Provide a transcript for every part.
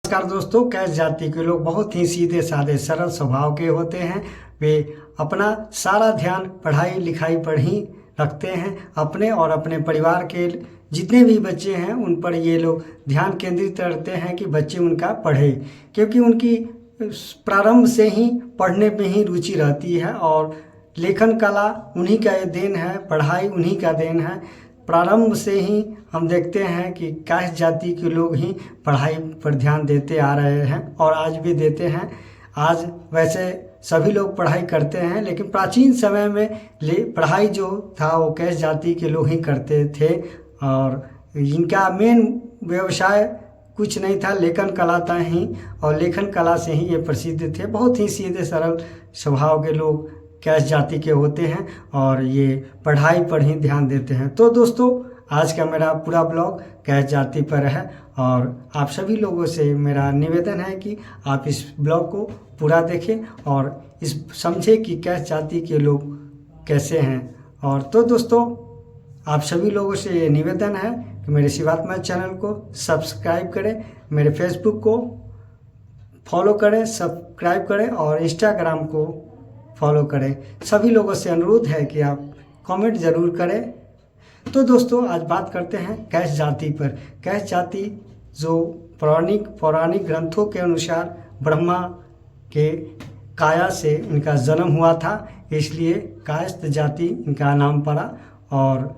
नमस्कार दोस्तों, कैश जाति के लोग बहुत ही सीधे साधे सरल स्वभाव के होते हैं। वे अपना सारा ध्यान पढ़ाई लिखाई पर ही रखते हैं। अपने और अपने परिवार के जितने भी बच्चे हैं उन पर ये लोग ध्यान केंद्रित करते हैं कि बच्चे उनका पढ़े, क्योंकि उनकी प्रारंभ से ही पढ़ने में ही रुचि रहती है और लेखन कला उन्हीं का देन है, पढ़ाई उन्हीं का देन है। प्रारंभ से ही हम देखते हैं कि कैश जाति के लोग ही पढ़ाई पर ध्यान देते आ रहे हैं और आज भी देते हैं। आज वैसे सभी लोग पढ़ाई करते हैं, लेकिन प्राचीन समय में पढ़ाई जो था वो कैश जाति के लोग ही करते थे और इनका मेन व्यवसाय कुछ नहीं था, लेखन कला था ही, और लेखन कला से ही ये प्रसिद्ध थे। बहुत ही सीधे सरल स्वभाव के लोग कैश जाति के होते हैं और ये पढ़ाई पर ही ध्यान देते हैं। तो दोस्तों, आज का मेरा पूरा ब्लॉग कैश जाति पर है और आप सभी लोगों से मेरा निवेदन है कि आप इस ब्लॉग को पूरा देखें और इस समझें कि कैश जाति के लोग कैसे हैं। और तो दोस्तों, आप सभी लोगों से ये निवेदन है कि मेरे शिवात्मा चैनल को सब्सक्राइब करें, मेरे फेसबुक को फॉलो करें, सब्सक्राइब करें और इंस्टाग्राम को फॉलो करें। सभी लोगों से अनुरोध है कि आप कमेंट ज़रूर करें। तो दोस्तों, आज बात करते हैं कैश जाति पर। कैश जाति जो पौराणिक ग्रंथों के अनुसार ब्रह्मा के काया से इनका जन्म हुआ था, इसलिए कायस्थ जाति इनका नाम पड़ा। और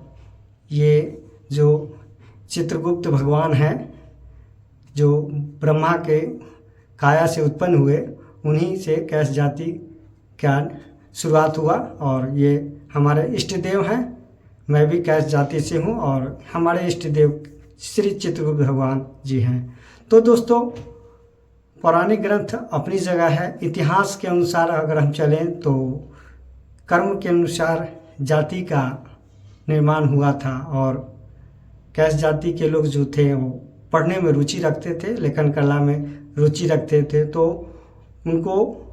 ये जो चित्रगुप्त भगवान हैं जो ब्रह्मा के काया से उत्पन्न हुए, उन्हीं से कैश जाति का शुरुआत हुआ और ये हमारे इष्ट देव हैं। मैं भी कैश जाति से हूँ और हमारे इष्ट देव श्री चित्रगुप्त भगवान जी हैं। तो दोस्तों, पौराणिक ग्रंथ अपनी जगह है। इतिहास के अनुसार अगर हम चलें तो कर्म के अनुसार जाति का निर्माण हुआ था और कैश जाति के लोग जो थे वो पढ़ने में रुचि रखते थे, लेखन कला में रुचि रखते थे। तो उनको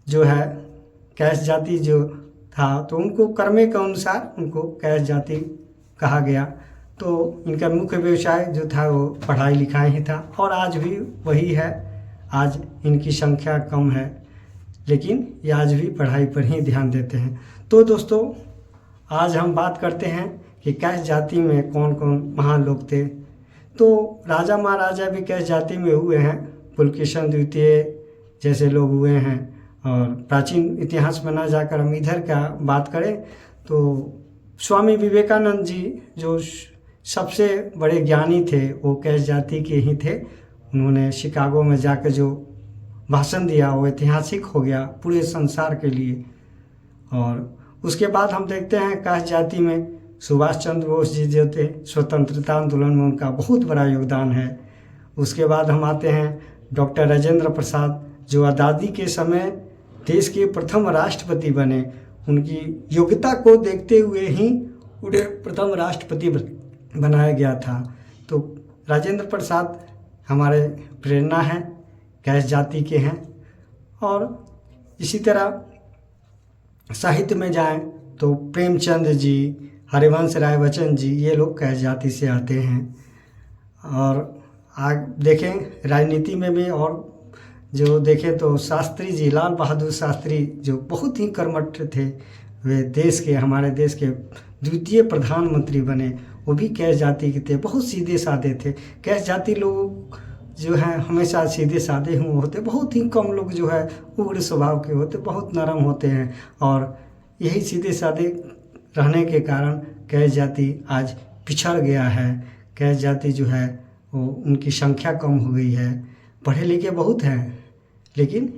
जो है कैश जाति जो था तो उनको कर्मे के अनुसार उनको कैश जाति कहा गया। तो इनका मुख्य व्यवसाय जो था वो पढ़ाई लिखाई ही था और आज भी वही है। आज इनकी संख्या कम है, लेकिन ये आज भी पढ़ाई पर ही ध्यान देते हैं। तो दोस्तों, आज हम बात करते हैं कि कैश जाति में कौन कौन महान लोग थे। तो राजा महाराजा भी कैश जाति में हुए हैं। पुलकेशन द्वितीय जैसे लोग हुए हैं। और प्राचीन इतिहास में ना जाकर हम इधर का बात करें तो स्वामी विवेकानंद जी जो सबसे बड़े ज्ञानी थे वो कैश जाति के ही थे। उन्होंने शिकागो में जाकर जो भाषण दिया वो ऐतिहासिक हो गया पूरे संसार के लिए। और उसके बाद हम देखते हैं कैश जाति में सुभाष चंद्र बोस जी जो थे, स्वतंत्रता आंदोलन में उनका बहुत बड़ा योगदान है। उसके बाद हम आते हैं डॉक्टर राजेंद्र प्रसाद जो आज़ादी के समय देश के प्रथम राष्ट्रपति बने। उनकी योग्यता को देखते हुए ही उन्हें प्रथम राष्ट्रपति बनाया गया था। तो राजेंद्र प्रसाद हमारे प्रेरणा हैं, कैश जाति के हैं। और इसी तरह साहित्य में जाएं तो प्रेमचंद जी, हरिवंश राय बच्चन जी, ये लोग कैश जाति से आते हैं। और आगे देखें राजनीति में भी और जो देखें तो शास्त्री जी, लाल बहादुर शास्त्री जो बहुत ही कर्मठ थे, वे देश के हमारे देश के द्वितीय प्रधानमंत्री बने, वो भी कैश जाति के थे। बहुत सीधे साधे थे। कैश जाति लोग जो हैं हमेशा सीधे साधे हुए होते। बहुत ही कम लोग जो है उग्र स्वभाव के होते, बहुत नरम होते हैं। और यही सीधे साधे रहने के कारण कैश जाति आज पिछड़ गया है। कैश जाति जो है वो उनकी संख्या कम हो गई है। पढ़े लिखे बहुत हैं, लेकिन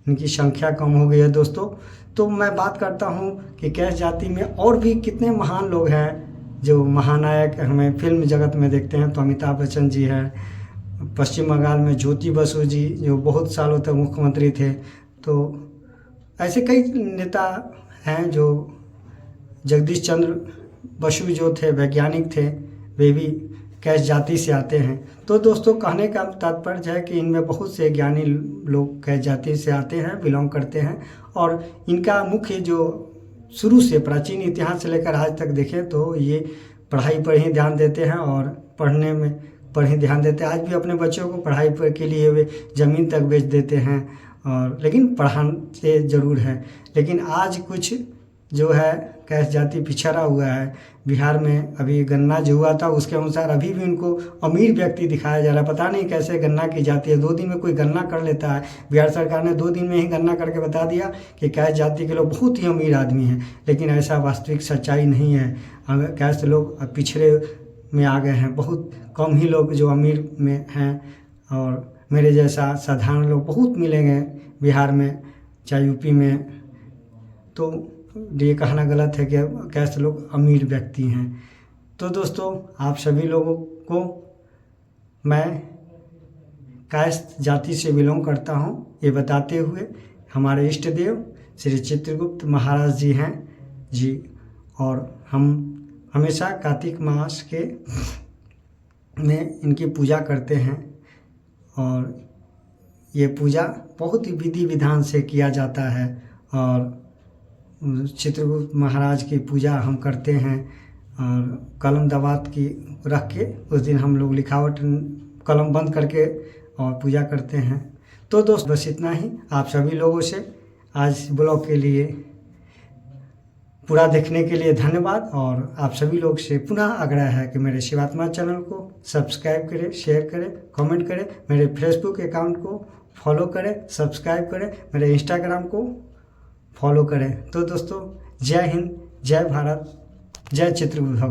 इनकी संख्या कम हो गई है दोस्तों। तो मैं बात करता हूँ कि कैश जाति में और भी कितने महान लोग हैं जो महानायक हमें फिल्म जगत में देखते हैं। तो अमिताभ बच्चन जी हैं। पश्चिम बंगाल में ज्योति बसु जी जो बहुत सालों तक मुख्यमंत्री थे। तो ऐसे कई नेता हैं जो जगदीश चंद्र बसु जो थे वैज्ञानिक थे, वे भी कैश जाति से आते हैं। तो दोस्तों, कहने का तात्पर्य है कि इनमें बहुत से ज्ञानी लोग कैश जाति से आते हैं, बिलोंग करते हैं। और इनका मुख्य जो शुरू से प्राचीन इतिहास से लेकर आज तक देखें तो ये पढ़ाई पर ही ध्यान देते हैं और पढ़ने में पर ही ध्यान देते हैं। आज भी अपने बच्चों को पढ़ाई के लिए वे ज़मीन तक बेच देते हैं, और लेकिन पढ़ाते ज़रूर हैं। लेकिन आज कुछ जो है कैस्ट जाति पिछड़ा हुआ है। बिहार में अभी गन्ना जो हुआ था उसके अनुसार अभी भी उनको अमीर व्यक्ति दिखाया जा रहा है। पता नहीं कैसे गन्ना की जाती है, 2 दिन में कोई गन्ना कर लेता है। बिहार सरकार ने 2 दिन में ही गन्ना करके बता दिया कि कैस्ट जाति के लोग बहुत ही अमीर आदमी हैं, लेकिन ऐसा वास्तविक सच्चाई नहीं है। कैस्ट लोग अब पिछड़े में आ गए हैं, बहुत कम ही लोग जो अमीर में हैं, और मेरे जैसा साधारण लोग बहुत मिलेंगे बिहार में, चाहे यूपी में। तो ये कहना गलत है कि कैसे लोग अमीर व्यक्ति हैं। तो दोस्तों, आप सभी लोगों को मैं कैस्ट जाति से बिलोंग करता हूँ ये बताते हुए, हमारे इष्ट देव श्री चित्रगुप्त महाराज जी हैं जी, और हम हमेशा कार्तिक मास के में इनकी पूजा करते हैं। और ये पूजा बहुत ही विधि विधान से किया जाता है, और चित्रगुप्त महाराज की पूजा हम करते हैं। और कलम दवात की रख के उस दिन हम लोग लिखावट कलम बंद करके और पूजा करते हैं। तो दोस्त, बस इतना ही। आप सभी लोगों से आज ब्लॉग के लिए पूरा देखने के लिए धन्यवाद, और आप सभी लोग से पुनः आग्रह है कि मेरे शिवात्मा चैनल को सब्सक्राइब करें, शेयर करें, कमेंट करें, मेरे फेसबुक अकाउंट को फॉलो करें, सब्सक्राइब करें, मेरे इंस्टाग्राम को फॉलो करें। तो दोस्तों, जय हिंद, जय भारत, जय चित्रगुप्त।